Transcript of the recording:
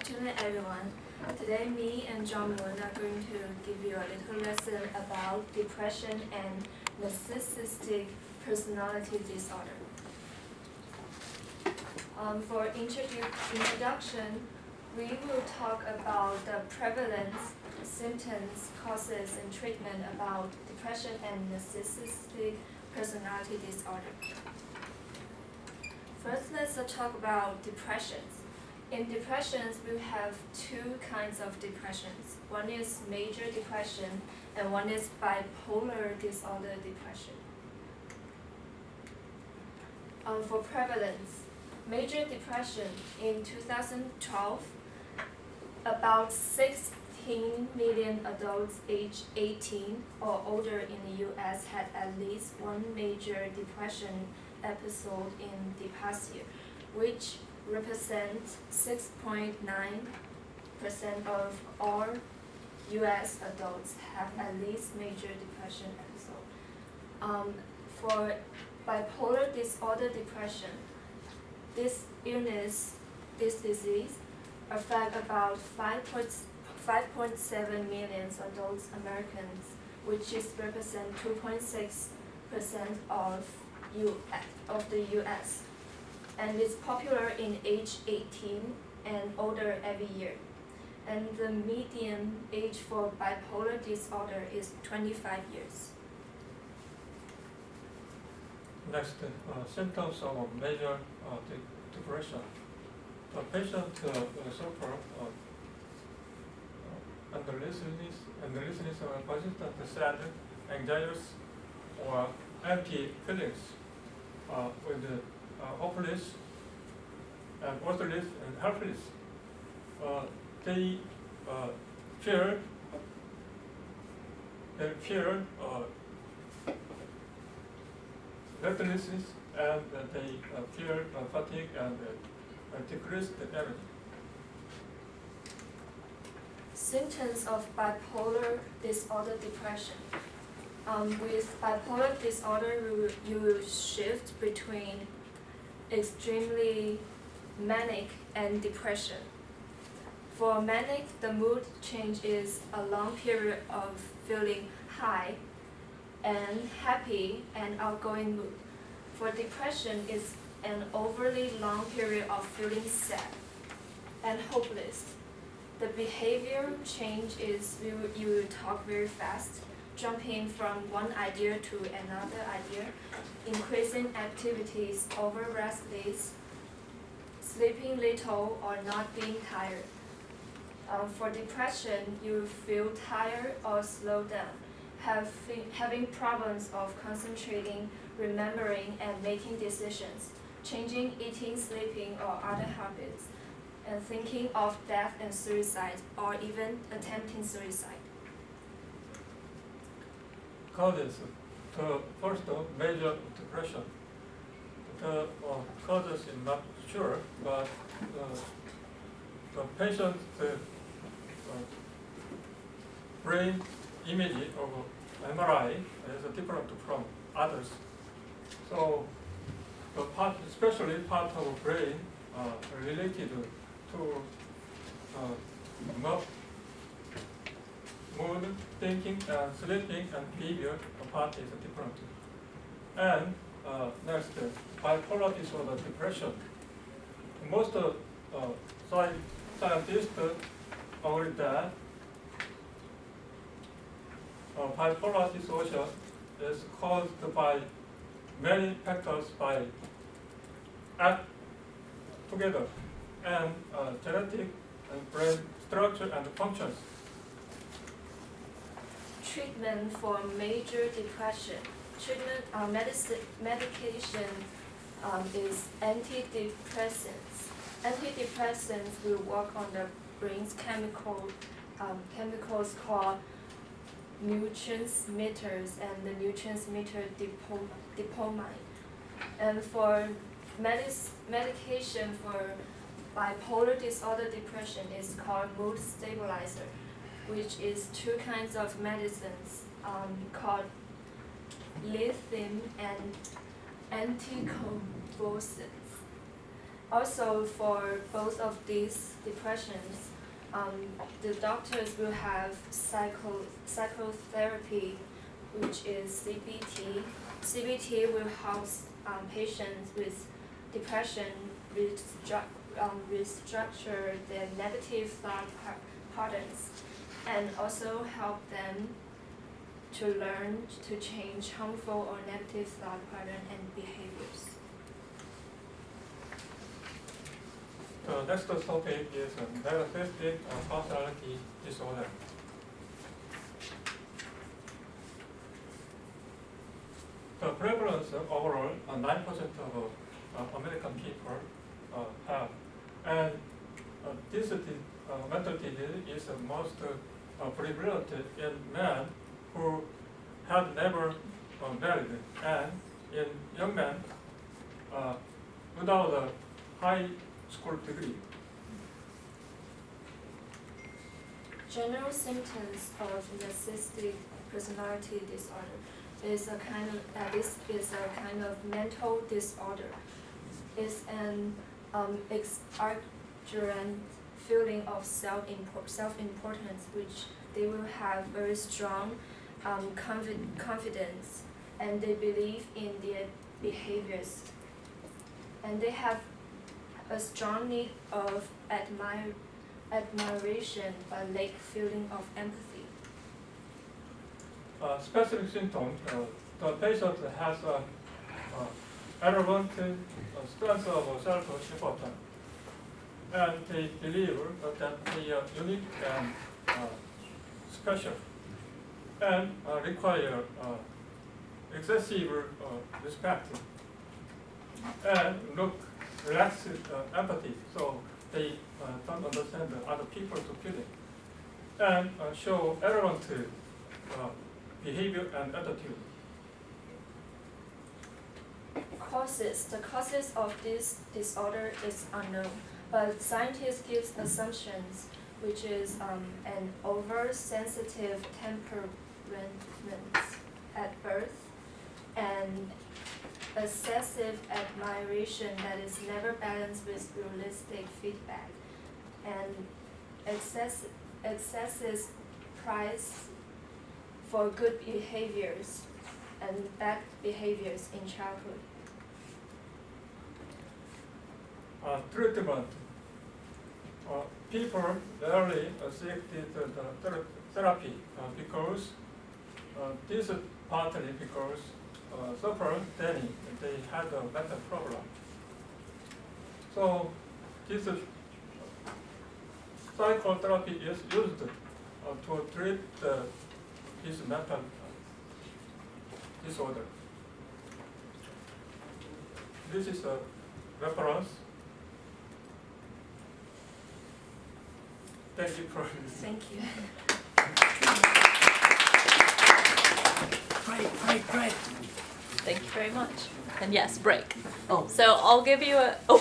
afternoon, everyone. Today, me and Jongmun are going to give you a little lesson about depression and narcissistic personality disorder. For introduction, we will talk about the prevalence, symptoms, causes, and treatment about depression and narcissistic personality disorder. First, let's talk about depressions. In depressions, we have two kinds of depressions. One is major depression, and one is bipolar disorder depression. For prevalence, major depression in 2012, about 16 million adults aged 18 or older in the US had at least one major depression episode in the past year, which represents 6.9% of all US adults have at least major depression episode. For bipolar disorder depression, this disease affects about 5.7 million adults Americans, which is represent 2.6% of the US. And it's popular in age 18 and older every year. And the median age for bipolar disorder is 25 years. Next, symptoms of major depression. The patient suffer endlessness of persistent sad, anxious, or empty feelings with hopeless and worthless and helpless. They fear restlessness, and they fear fatigue and decreased energy. Symptoms of bipolar disorder depression. With bipolar disorder, you will shift between extremely manic and depression. For manic, the mood change is a long period of feeling high and happy and outgoing mood. For depression, it's an overly long period of feeling sad and hopeless. The behavior change is you will talk very fast, jumping from one idea to another idea, increasing activities, over restless, sleeping little, or not being tired. For depression, you feel tired or slow down, having problems of concentrating, remembering, and making decisions, changing eating, sleeping, or other habits, and thinking of death and suicide, or even attempting suicide. Causes. The first major depression. The causes is not sure, but the patient's brain image of MRI is different from others. So the part, especially part of brain related to mood, thinking, and sleeping, and behavior part is different. And next, bipolar disorder depression. Most scientists agree that bipolar disorder is caused by many factors act together, and genetic and brain structure and functions. Treatment for major depression. Medication is antidepressants. Antidepressants will work on the brain's chemicals called neurotransmitters and the neurotransmitter dopamine. And for medication for bipolar disorder depression is called mood stabilizer, which is two kinds of medicines called lithium and anticonvulsants. Also, for both of these depressions, the doctors will have psychotherapy, which is CBT. CBT will help patients with depression restructure their negative thought patterns, and also help them to learn to change harmful or negative thought pattern and behaviors. The next topic is narcissistic personality disorder. The prevalence overall, 9% of American people have, and this mental disease is most prevalent in men who had never married, and in young men without a high school degree. General symptoms of narcissistic personality disorder is a kind of this is a kind of mental disorder. It's an exaggerant feeling of self-importance, which they will have very strong confidence, and they believe in their behaviors, and they have a strong need of admiration but lack feeling of empathy. Specific symptoms, the patient has arrogant sense of self-importance, and they believe that they are unique and special, and require excessive respect, and look relaxed empathy, so they don't understand other people's feeling, and show arrogant behavior and attitude. The causes of this disorder is unknown, but scientists give assumptions, which is an oversensitive temperament at birth, and excessive admiration that is never balanced with realistic feedback, and excessive praise for good behaviors and bad behaviors in childhood. Treatment. People rarely seek the therapy because this is partly because suffer they had a mental problem. So this psychotherapy is used to treat this mental disorder. This is a reference. Thank you for listening. Thank you. Great. Thank you very much. And yes, break. Oh. So I'll give you a. Oh.